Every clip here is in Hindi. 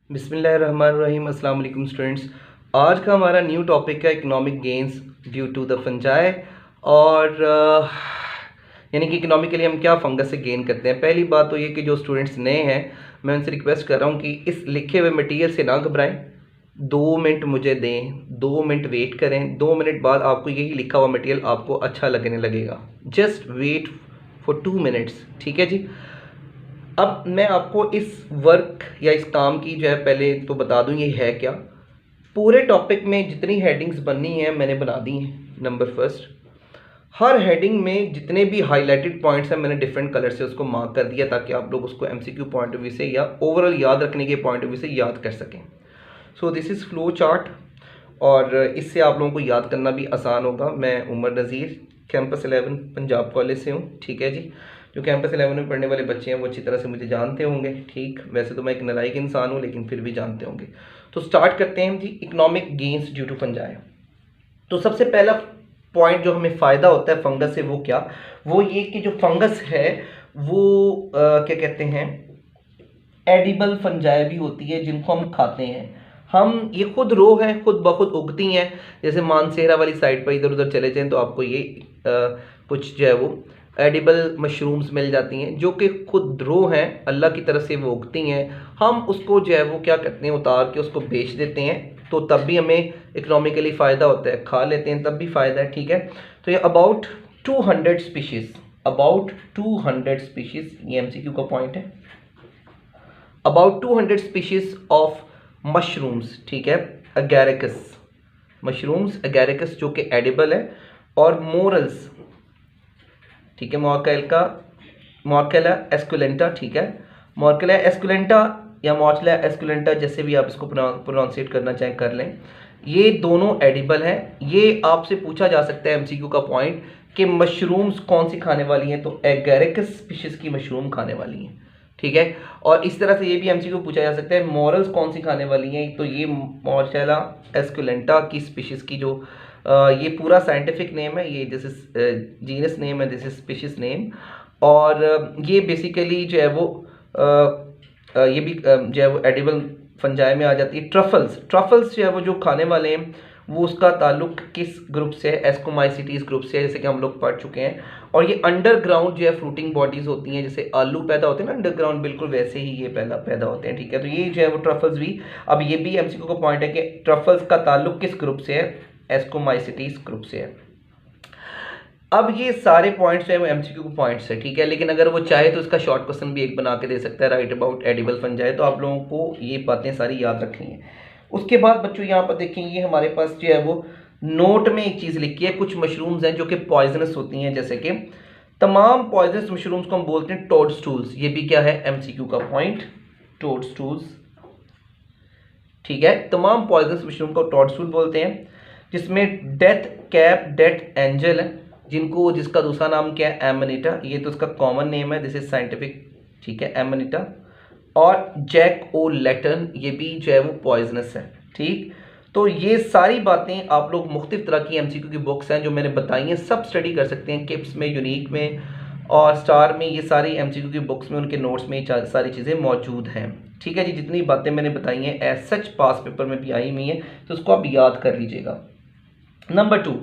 बिस्मिल्लाहिर्रहमानिर्रहीम। अस्सलाम वालेकुम स्टूडेंट्स। आज का हमारा न्यू टॉपिक है economic gains due to the fungi. और यानी कि इकोनॉमिकली हम क्या फंगस से गेन करते हैं। पहली बात तो ये कि जो स्टूडेंट्स नए हैं मैं उनसे रिक्वेस्ट कर रहा हूँ कि इस लिखे हुए मटीरियल से ना घबराएं। 2 मिनट मुझे दें, 2 मिनट वेट करें, 2 मिनट बाद आपको यही लिखा हुआ मटीरियल आपको अच्छा लगने लगेगा। जस्ट वेट फॉर 2 मिनट्स, ठीक है जी। अब मैं आपको इस वर्क या इस काम की जो है पहले तो बता दूं ये है क्या। पूरे टॉपिक में जितनी हेडिंग्स बननी हैं मैंने बना दी हैं। नंबर फर्स्ट, हर हेडिंग में जितने भी हाईलाइटेड पॉइंट्स हैं मैंने डिफरेंट कलर से उसको मार्क कर दिया ताकि आप लोग उसको एमसीक्यू पॉइंट ऑफ व्यू से या ओवरऑल याद रखने के पॉइंट ऑफ व्यू से याद कर सकें। So this is flow chart और इससे आप लोगों को याद करना भी आसान होगा। मैं उमर नज़ीर कैंपस 11 पंजाब कॉलेज से हूँ, ठीक है जी। जो कैंपस 11 में पढ़ने वाले बच्चे हैं वो अच्छी तरह से मुझे जानते होंगे, ठीक। वैसे तो मैं एक नालायक इंसान हूँ लेकिन फिर भी जानते होंगे। तो स्टार्ट करते हैं जी, economic gains due to fungi. तो सबसे पहला पॉइंट जो हमें फ़ायदा होता है फंगस से वो क्या, वो ये कि जो फंगस है वो क्या कहते हैं, एडिबल फंजाई भी होती है जिनको हम खाते हैं। हम ये खुद रो हैं, खुद ब खुद उगती हैं। जैसे मानसेरा वाली साइड पर इधर उधर चले जाएं तो आपको ये कुछ जो है वो एडिबल मशरूम्स मिल जाती हैं जो कि खुद रो हैं, अल्लाह की तरफ से वो उगती हैं। हम उसको जो है वो क्या करते हैं, उतार के उसको बेच देते हैं, तो तब भी हमें इकोनॉमिकली फ़ायदा होता है। खा लेते हैं तब भी फ़ायदा है, ठीक है। तो ये अबाउट 200 स्पीशीज़, अबाउट 200 स्पीशीज़, ये एमसीक्यू का पॉइंट है। अबाउट 200 स्पीशीज़ ऑफ मशरूम्स, ठीक है, अगैरिकस मशरूम्स, अगैरिकस जो कि एडिबल है, और मोरल्स, ठीक है, मोर्केला एस्कुलेंटा, ठीक है, मोर्केला एस्कुलेंटा या मोर्केला एस्कुलेंटा जैसे भी आप इसको प्रोनाउंसिएट करना चाहें कर लें। ये दोनों एडिबल हैं। ये आपसे पूछा जा सकता है एमसीक्यू का पॉइंट कि मशरूम्स कौन सी खाने वाली हैं, तो एगैरिकस स्पीशीज़ की मशरूम खाने वाली हैं, ठीक है। और इस तरह से ये भी एमसीक्यू पूछा जा सकता है मॉरल्स कौन सी खाने वाली हैं, तो ये मोर्केला एस्कुलेंटा की स्पीशीज़ की जो ये पूरा साइंटिफिक नेम है, ये दिस इज जीनस नेम है, दिस इज स्पीशीज नेम। और ये बेसिकली जो है वो ये भी जो है वो एडिबल फंजाई में आ जाती है। ट्रफल्स, ट्रफल्स जो है वो जो खाने वाले हैं वो उसका ताल्लुक किस ग्रुप से है, एस्कोमाइसिटीज ग्रुप से है, जैसे कि हम लोग पढ़ चुके हैं। और ये अंडरग्राउंड जो है फ्रूटिंग बॉडीज होती हैं, जैसे आलू पैदा होते हैं ना अंडरग्राउंड, बिल्कुल वैसे ही ये पैदा होते हैं, ठीक है। तो ये जो है वो ट्रफल्स भी, अब ये भी एमसीक्यू का पॉइंट है कि ट्रफल्स का ताल्लुक किस ग्रुप से है, एस्कोमाइसिटीज ग्रुप से है। अब ये सारे पॉइंट्स हैं वो एमसीक्यू के पॉइंट्स है, ठीक है। लेकिन अगर वो चाहे तो इसका शॉर्ट क्वेश्चन भी एक बना के दे सकता है, राइट अबाउट एडिबल फंजाई। तो आप लोगों को ये बातें सारी याद रखनी है। उसके बाद बच्चों यहाँ पर देखेंगे हमारे पास जो है वो नोट में एक चीज़ लिखी है, कुछ मशरूम्स हैं जो कि पॉइजनस होती हैं, जैसे कि तमाम पॉइजनस मशरूम्स को हम बोलते हैं टोडस्टूल्स। ये भी क्या है एमसीक्यू का पॉइंट, टोडस्टूल्स, ठीक है। तमाम पॉइजनस मशरूम को टोडस्टूल बोलते हैं, जिसमें डेथ कैप, डेथ एंजल है, जिसका दूसरा नाम क्या है, एमनीटा। ये तो इसका कॉमन नेम है, दिस इज साइंटिफिक, ठीक है, एमनीटा। और जैक ओ लैटन, ये भी जो है वो पॉइजनस है, ठीक। तो ये सारी बातें आप लोग मुख्तलिफ तरह की एमसीक्यू की बुक्स हैं जो मैंने बताई हैं, सब स्टडी कर सकते हैं, किप्स में, यूनिक में और स्टार में। ये सारी एमसीक्यू की बुक्स में, उनके नोट्स में सारी चीज़ें मौजूद हैं, ठीक है जी। जितनी बातें मैंने बताई हैं एज सच पास पेपर में भी आई हुई हैं, तो उसको आप याद कर लीजिएगा। Number 2,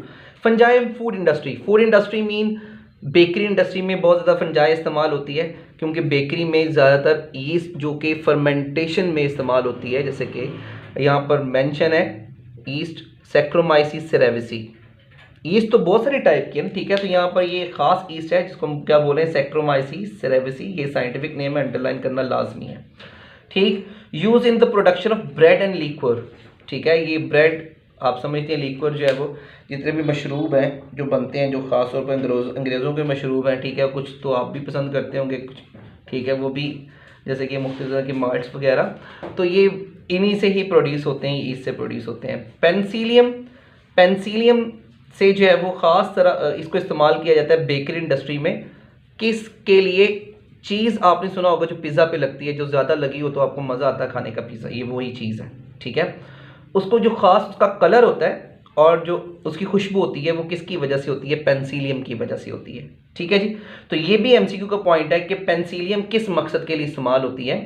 fungi food industry. Food industry mean bakery industry में बहुत ज़्यादा फंजाई इस्तेमाल होती है, क्योंकि बेकरी में ज़्यादातर ईस्ट जो कि फर्मेंटेशन में इस्तेमाल होती है, जैसे कि यहाँ पर मेंशन है ईस्ट सैक्रोमाइसिस सेरेविसी। ईस्ट तो बहुत सारे टाइप की है, ठीक है। तो यहाँ पर ये खास ईस्ट है जिसको हम क्या बोले, सैक्रोमाइसिस सेरेविसी, ये साइंटिफिक नेम है, अंडरलाइन करना लाजमी है, ठीक। Use in the production of bread and liquor, ठीक है। ये ब्रेड आप समझते हैं, लिक्वर जो है वो जितने भी मशरूब हैं जो बनते हैं, जो ख़ास तौर पर अंग्रेज़ों के मशरूब हैं, ठीक है। कुछ तो आप भी पसंद करते होंगे कुछ, ठीक है, वो भी जैसे कि मुख्तलिफ तरह के माल्ट्स वगैरह, तो ये इन्हीं से ही प्रोड्यूस होते हैं, ईस्ट से प्रोड्यूस होते हैं। पेंसिलियम, पेंसिलियम से जो है वो ख़ास तरह इसको इस्तेमाल किया जाता है बेकरी इंडस्ट्री में। किसके लिए, चीज़ आपने सुना होगा जो पिज़्ज़ा पे लगती है, जो ज़्यादा लगी हो तो आपको मज़ा आता है खाने का पिज़्ज़ा, ये वही चीज़ है, ठीक है। उसको जो ख़ास उसका कलर होता है और जो उसकी खुशबू होती है वो किसकी वजह से होती है, पेंसिलियम की वजह से होती है, ठीक है जी। तो ये भी एमसीक्यू का पॉइंट है कि पेंसिलियम किस मकसद के लिए इस्तेमाल होती है,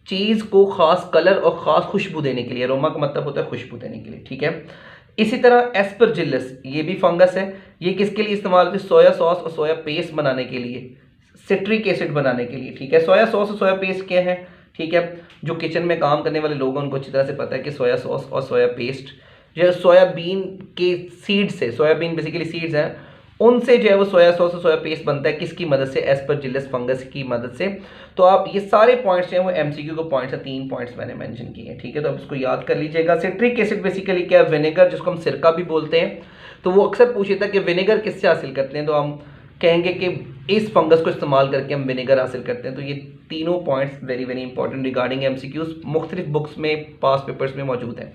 चीज़ को ख़ास कलर और ख़ास खुशबू देने के लिए। अरोमा का मतलब होता है खुशबू देने के लिए, ठीक है। इसी तरह एस्परजिलस, ये भी फंगस है। ये किसके लिए इस्तेमाल होती है? सोया सॉस और सोया पेस्ट बनाने के लिए, सिट्रिक एसिड बनाने के लिए, ठीक है। सोया सॉस और सोया पेस्ट क्या है, ठीक है। जो किचन में काम करने वाले लोग हैं उनको अच्छी तरह से पता है कि सोया सॉस और सोया पेस्ट जो सोयाबीन के सीड से, सोयाबीन बेसिकली सीड्स हैं, उनसे जो है वो सोया सॉस और सोया पेस्ट बनता है। किसकी मदद से? एस्परजिलस फंगस की मदद से। तो आप ये सारे पॉइंट्स जो हैं वो एमसीक्यू के पॉइंट्स हैं, 3 पॉइंट्स मैंने मेंशन किए हैं, ठीक है। तो आप इसको याद कर लीजिएगा। सिट्रिक एसिड बेसिकली क्या है? विनेगर, जिसको हम सिरका भी बोलते हैं। तो वो अक्सर पूछे था कि विनेगर किससे हासिल करते हैं, तो हम कहेंगे कि इस फंगस को इस्तेमाल करके हम विनेगर हासिल करते हैं। तो ये तीनों points very very important regarding MCQs मुख्तलिफ बुक्स में, पास पेपर्स में मौजूद हैं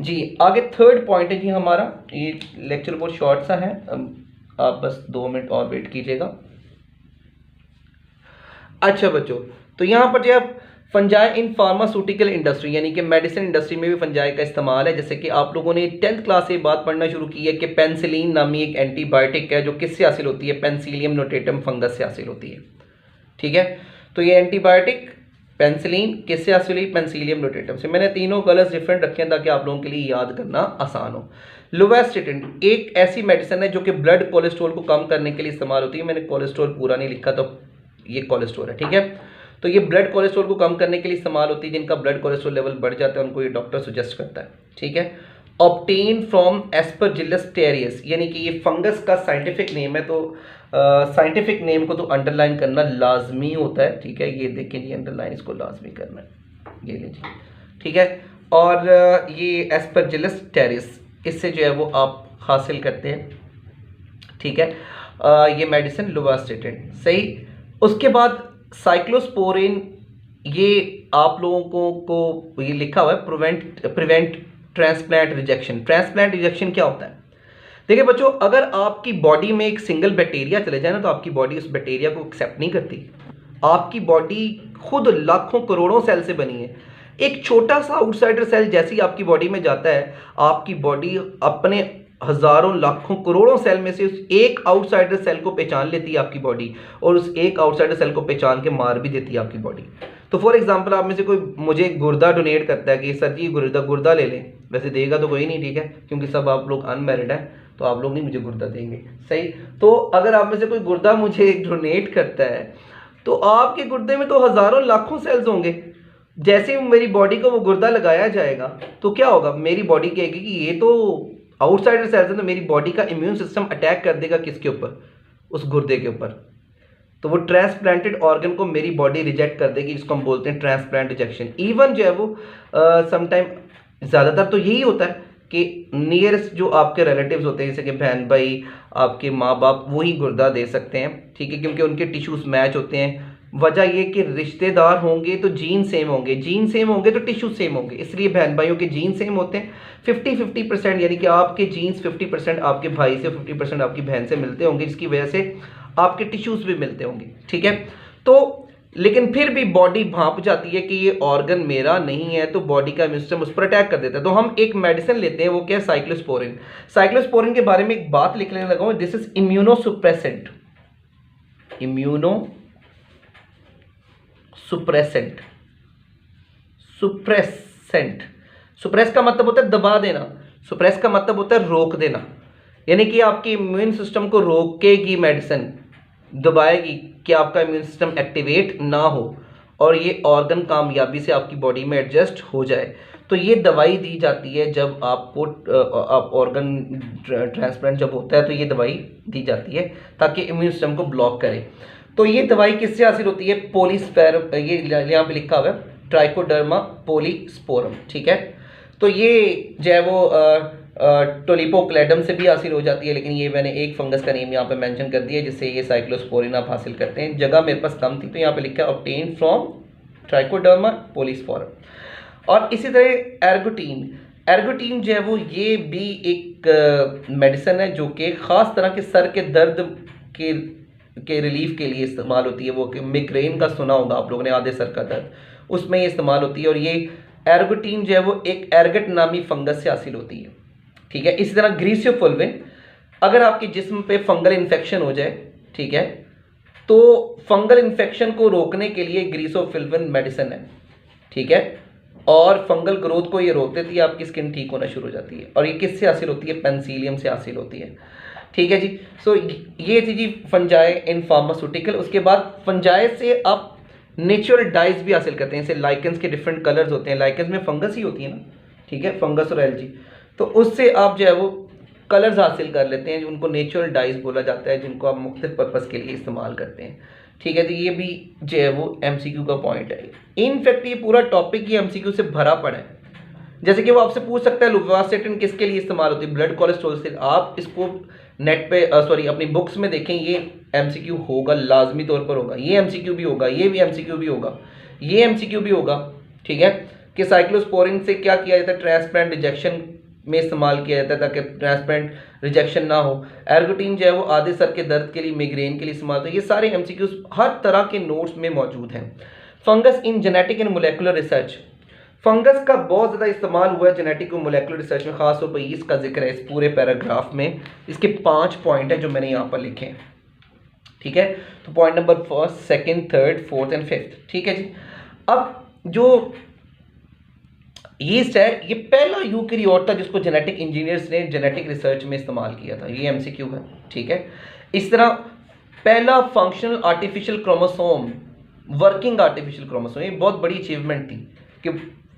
जी। आगे थर्ड पॉइंट है जी हमारा, ये लेक्चर बहुत शॉर्ट सा है, आप बस 2 मिनट और वेट कीजिएगा। अच्छा बच्चों, तो यहाँ पर जो फंजाई इन फार्मास्यूटिकल इंडस्ट्री यानी कि मेडिसिन इंडस्ट्री में भी फंजाई का इस्तेमाल है। जैसे कि आप लोगों ने 10th क्लास से बात पढ़ना शुरू की है कि पेंसिलिन नामी एक एंटीबायोटिक है जो किससे हासिल होती है? पेंसिलियम नोटेटम फंगस से हासिल होती है, ठीक है। तो ये एंटीबायोटिक पेंसिलिन किससे हासिल हुई? पेंसिलियम नोटेटम से। मैंने तीनों कलर्स डिफरेंट रखे हैं ताकि आप लोगों के लिए याद करना आसान हो। लोवेस्टिटिन एक ऐसी मेडिसिन है जो कि ब्लड कोलेस्ट्रॉल को कम करने के लिए इस्तेमाल होती है। मैंने कोलेस्ट्रॉल पूरा नहीं लिखा, तो ये कोलेस्ट्रॉल है, ठीक है। तो ये ब्लड कोलेस्ट्रॉल को कम करने के लिए इस्तेमाल होती है। जिनका ब्लड कोलेस्ट्रॉल लेवल बढ़ जाता है उनको ये डॉक्टर सजेस्ट करता है, ठीक है। ऑब्टेन फ्रॉम एस्परजिलस टेरियस, यानी कि ये फंगस का साइंटिफिक नेम है। तो साइंटिफिक नेम को तो अंडरलाइन करना लाजमी होता है, ठीक है। ये देखिए जी, अंडरलाइन इसको लाजमी करना है, ये लीजिए, ठीक है। और ये एस्परजिलस टेरियस, इससे जो है वो आप हासिल करते हैं, ठीक है। ये मेडिसिन लोवास्टिटिन, सही। उसके बाद साइक्लोस्पोरिन, ये आप लोगों को ये लिखा हुआ है prevent transplant rejection. Transplant rejection क्या होता है? देखिए बच्चों, अगर आपकी बॉडी में एक सिंगल बैक्टीरिया चले जाए ना, तो आपकी बॉडी उस बैक्टीरिया को एक्सेप्ट नहीं करती। आपकी बॉडी खुद लाखों करोड़ों सेल से बनी है। एक छोटा सा आउटसाइडर सेल जैसे ही आपकी बॉडी में जाता है, आपकी बॉडी अपने हजारों लाखों करोड़ों सेल में से उस एक आउटसाइडर सेल को पहचान लेती है आपकी बॉडी, और उस एक आउटसाइडर सेल को पहचान के मार भी देती है आपकी बॉडी। तो फॉर एग्जांपल, आप में से कोई मुझे गुर्दा डोनेट करता है कि सर जी गुर्दा ले लें, वैसे देगा तो कोई नहीं, ठीक है, क्योंकि सब आप लोग अनमैरिड हैं, तो आप लोग नहीं मुझे गुर्दा देंगे, सही। तो अगर आप में से कोई गुर्दा मुझे डोनेट करता है, तो आपके गुर्दे में तो हजारों लाखों सेल्स होंगे। जैसे ही मेरी बॉडी को वो गुर्दा लगाया जाएगा, तो क्या होगा? मेरी बॉडी कहेगी कि ये तो आउटसाइडर सेल्स है, तो मेरी बॉडी का इम्यून सिस्टम अटैक कर देगा किसके ऊपर? उस गुर्दे के ऊपर। तो वो ट्रांसप्लांटेड ऑर्गन को मेरी बॉडी रिजेक्ट कर देगी, जिसको हम बोलते हैं ट्रांसप्लांट रिजेक्शन। इवन जो है वो समटाइम, ज़्यादातर तो यही होता है कि नियरेस्ट जो आपके रिलेटिव्स होते हैं, जैसे कि बहन भाई, आपके माँ बाप, वही गुर्दा दे सकते हैं, ठीक है, क्योंकि उनके टिश्यूज मैच होते हैं। वजह ये कि रिश्तेदार होंगे तो जीन सेम होंगे, जीन सेम होंगे तो टिश्यू सेम होंगे, इसलिए बहन भाइयों के जीन सेम होते हैं। 50-50%, यानी कि आपके जीन्स 50% आपके भाई से, 50% आपकी बहन से मिलते होंगे, जिसकी वजह से आपके टिश्यूज भी मिलते होंगे, ठीक है। तो लेकिन फिर भी बॉडी भांप जाती है कि ये ऑर्गन मेरा नहीं है, तो बॉडी का इम्यून सिस्टम उस पर अटैक कर देता है। तो हम एक मेडिसिन लेते हैं, वो क्या है? साइक्लोस्पोरिन। साइक्लोस्पोरिन के बारे में एक बात लिखने लगा हूं, दिस इज इम्यूनोसुप्रेसेंट। सुप्रेसेंट, सुप्रेसेंट, सुप्रेस का मतलब होता है दबा देना, सुप्रेस का मतलब होता है रोक देना, यानी कि आपके इम्यून सिस्टम को रोकेगी मेडिसिन, दबाएगी कि आपका इम्यून सिस्टम एक्टिवेट ना हो और ये ऑर्गन कामयाबी से आपकी बॉडी में एडजस्ट हो जाए। तो ये दवाई दी जाती है जब आपको ऑर्गन ट्रांसप्लांट जब होता है, तो ये दवाई दी जाती है ताकि इम्यून सिस्टम को ब्लॉक करे। तो ये दवाई किससे हासिल होती है? पोलिस्पेर, ये यहाँ पे लिखा हुआ है ट्राइकोडर्मा पोलीस्पोरम, ठीक है। तो ये जो है वो टोलिपोक्लेडम से भी हासिल हो जाती है, लेकिन ये मैंने एक फंगस का नेम यहाँ पे मेंशन कर दिया जिससे ये साइक्लोस्पोरिन आप हासिल करते हैं। जगह मेरे पास कम थी तो यहाँ पे लिखा है ऑब्टेन फ्रॉम ट्राइकोडर्मा पोलीस्पोरम। और इसी तरह एर्गोटीन, एर्गोटीन जो है वो ये भी एक मेडिसिन है जो कि ख़ास तरह के सर के दर्द के रिलीफ के लिए इस्तेमाल होती है। वो कि मिग्रेन का सुना होगा आप लोगों ने, आधे सर का दर्द, उसमें ये इस्तेमाल होती है। और ये एर्गोटीन जो है वो एक एर्गट नामी फंगस से हासिल होती है, ठीक है। इसी तरह ग्रीसियोफुल्विन, अगर आपके जिस्म पे फंगल इन्फेक्शन हो जाए, ठीक है, तो फंगल इन्फेक्शन को रोकने के लिए ग्रीसियोफुल्विन मेडिसिन है, ठीक है, और फंगल ग्रोथ को ये रोक देती है, आपकी स्किन ठीक होना शुरू हो जाती है। और ये किससे हासिल होती है? पेनिसिलियम से हासिल होती है, ठीक है जी। सो ये थी जी फंजाई इन फार्मास्यूटिकल। उसके बाद फंजाई से आप नेचुरल डाइज भी हासिल करते हैं, जैसे लाइकेंस के डिफरेंट कलर्स होते हैं, लाइकेंस में फंगस ही होती है ना, ठीक है, फंगस और एल्गी, तो उससे आप जो है वो कलर्स हासिल कर लेते हैं, उनको नेचुरल डाइज बोला जाता है, जिनको आप मुख्तलिफ पर्पज़ के लिए इस्तेमाल करते हैं, ठीक है। तो ये भी जो है वो एमसीक्यू का पॉइंट है। इनफैक्ट ये पूरा टॉपिक ही एमसीक्यू से भरा पड़ा है। जैसे कि वो आपसे पूछ सकता है लुवासेटिन किसके लिए इस्तेमाल होती है? ब्लड कोलेस्ट्रॉल से। आप इसको नेट पे सॉरी अपनी बुक्स में देखें, ये एमसीक्यू होगा, लाजमी तौर पर होगा। ये एमसीक्यू भी होगा, ये भी एमसीक्यू भी होगा, ये एमसीक्यू भी होगा, ठीक है, कि साइक्लोस्पोरिन से क्या किया जाता है? ट्रांसप्लांट रिजेक्शन में इस्तेमाल किया जाता है ताकि ट्रांसप्लांट रिजेक्शन ना हो। एर्गोटीन जो है वो आधे सर के दर्द के लिए, मिग्रेन के लिए इस्तेमाल होता है। ये सारे एमसीक्यूज हर तरह के नोट्स में मौजूद हैं। Fungus in genetic and molecular research, fungus का बहुत ज़्यादा इस्तेमाल हुआ है जेनेटिक और मोलेकुलर रिसर्च में, खासतौर पर इसका जिक्र है इस पूरे पैराग्राफ में। इसके 5 पॉइंट हैं जो मैंने यहाँ पर लिखे हैं, ठीक है। तो पॉइंट नंबर 1, 2, 3, 4 एंड 5, ठीक है जी। अब जो यीस्ट है, ये पहला यूकैरियोट था जिसको जेनेटिक इंजीनियर्स ने जेनेटिक रिसर्च में इस्तेमाल किया था। ये एमसीक्यू है, ठीक है। इस तरह पहला functional artificial chromosome, working artificial chromosome, ये बहुत बड़ी अचीवमेंट थी कि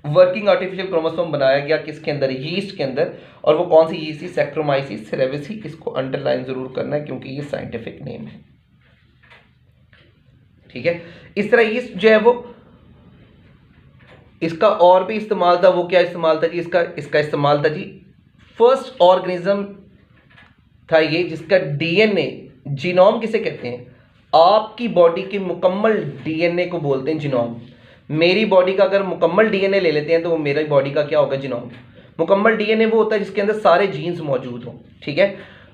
वर्किंग आर्टिफिशियल क्रोमोसोम बनाया गया किसके अंदर? यीस्ट के अंदर। और वो कौन सी यीस्ट थी? Saccharomyces cerevisiae. इसको अंडरलाइन जरूर करना है क्योंकि ये साइंटिफिक नेम है, ठीक है। इस तरह यीस्ट जो है वो, इसका और भी इस्तेमाल था। वो क्या इस्तेमाल था जी? इसका इस्तेमाल था जी, फर्स्ट ऑर्गेनिज्म था ये जिसका डीएनए, जीनोम किसे कहते हैं? आपकी बॉडी के मुकम्मल डीएनए को बोलते हैं जीनोम। मेरी बॉडी का अगर मुकम्मल डीएनए ले लेते हैं तो वो मेरी बॉडी का क्या होगा? जीनोम। मुकम्मल डीएनए वो होता है जिसके अंदर सारे जीन्स मौजूद हों, ठीक है।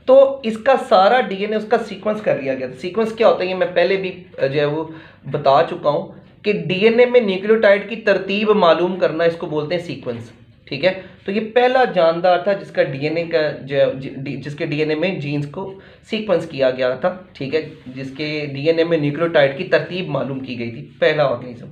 तो इसका सारा डीएनए, उसका सीक्वेंस कर लिया गया। सीक्वेंस क्या होता है ये मैं पहले भी जो है वो बता चुका हूँ कि डीएनए में न्यूक्लियोटाइड की तरतीब मालूम करना, इसको बोलते हैं सीक्वेंस, ठीक है। तो ये पहला जानदार था जिसका डीएनए का जिसके डीएनए में जीन्स को सीक्वेंस किया गया था, ठीक है, जिसके डीएनए में न्यूक्लियोटाइड की तरतीब मालूम की गई थी, पहला ऑर्गेनिज्म।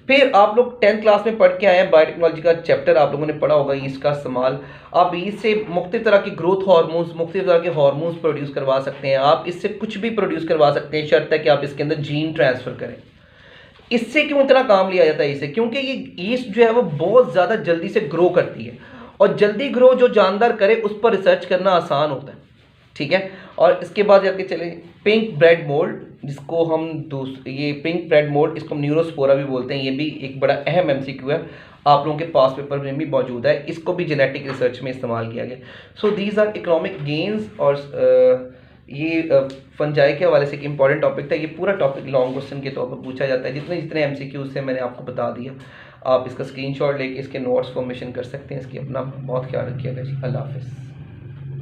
फिर आप लोग 10th क्लास में पढ़ के आए हैं, बायोटेक्नोलॉजी का चैप्टर आप लोगों ने पढ़ा होगा, इसका इस्तेमाल आप इससे मुख्तलिफ तरह की ग्रोथ हार्मोन्स, मुख्तलिफ तरह के हार्मोन्स प्रोड्यूस करवा सकते हैं। आप इससे कुछ भी प्रोड्यूस करवा सकते हैं, शर्त है कि आप इसके अंदर जीन ट्रांसफ़र करें। इससे क्यों इतना काम लिया जाता है? इससे क्योंकि ये ईस्ट जो है वो बहुत ज़्यादा जल्दी से ग्रो करती है, और जल्दी ग्रो जो जानदार करे उस पर रिसर्च करना आसान होता है, ठीक है। और इसके बाद जाके चले पिंक ब्रेड मोल्ड, जिसको हम ये पिंक ब्रेड मोल्ड, इसको हम न्यूरोस्पोरा भी बोलते हैं। ये भी एक बड़ा अहम एमसीक्यू है, आप लोगों के पास पेपर में भी मौजूद है। इसको भी जेनेटिक रिसर्च में इस्तेमाल किया गया। So these are economic gains. और ये फंजाई के हवाले से एक इंपॉर्टेंट टॉपिक था। ये पूरा टॉपिक लॉन्ग क्वेश्चन के तौर पर पूछा जाता है। जितने एमसीक्यू से मैंने आपको बता दिया, आप इसका स्क्रीनशॉट लेके इसके नोट्स फॉर्मेशन कर सकते हैं। इसकी अपना बहुत ख्याल रखिएगा जी। अल्लाह हाफिज़।